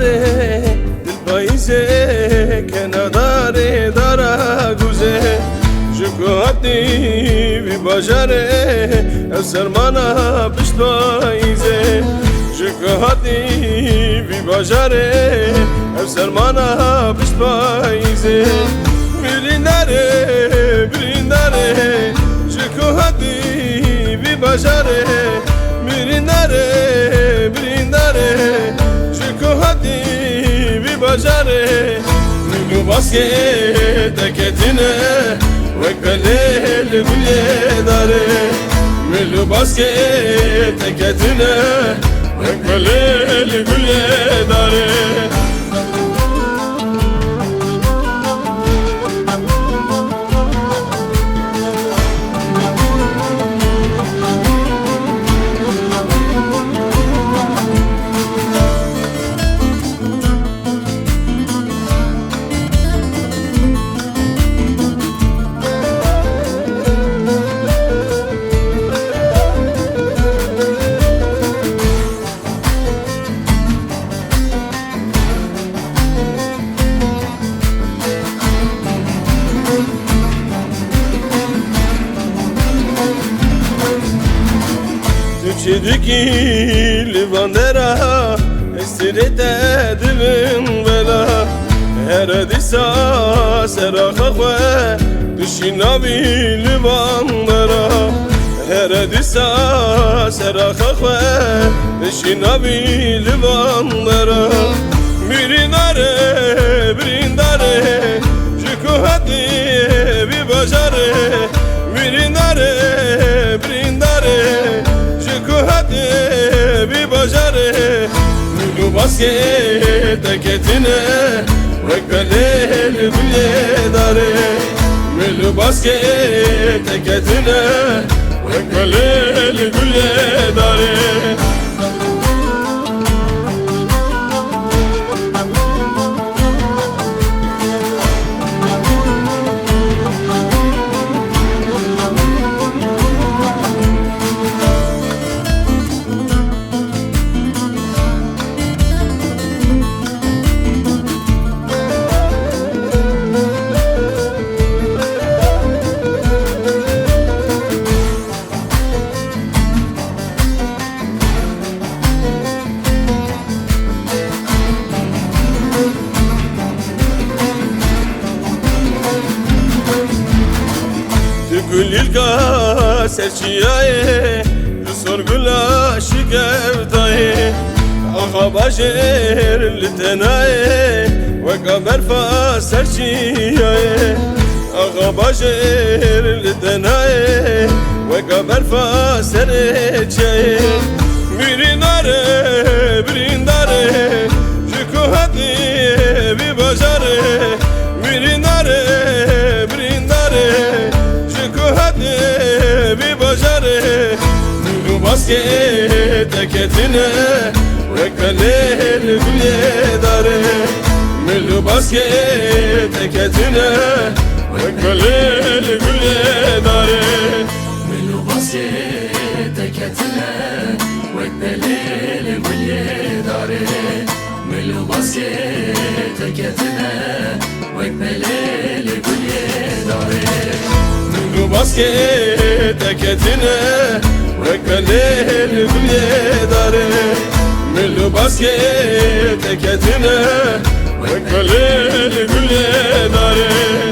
داره دل پاییزه که نداره داره گوزه جکوهاتی بی باجاره او سرمانا پشت پاییزه جکوهاتی بی باجاره او سرمانا پشت پاییزه برindare برindare جکوهاتی بی باجاره برindare برindare جکوهاتی بی باجاره میگو باسکه تکتینه وکلیل گلی داره میگو باسکه تکتینه وکلیل گلی داره Çidiki livandera estirete divin bela her disa seraxa xwe duşinavi livandera her disa seraxa xwe duşinavi livandera birindare birindare jikuhati bi bajare birindare birindare hadi bir bajare Mülü basket teketine Vekkalel bile dare Mülü basket teketine Vekkalel bile dare Gülilga serçiyaye sorgula şikevtaye Ağa bajer litenaye ve kamerfa serçiyaye Ağa bajer litenaye ve kamerfa serçiyaye Birindare birindare jikuhati bir bajare Birindare birindare hadi bir bajare Mülü basket teketine Vekkalel bile dare Mülü basket teketine Vekkalel bile dare Mülü basket teketine Vekkalel bile dare Mülü basket teketine Vekkalel bile dare basket teketine Vekkalel bile dare Mülü basket teketine Vekkalel bile dare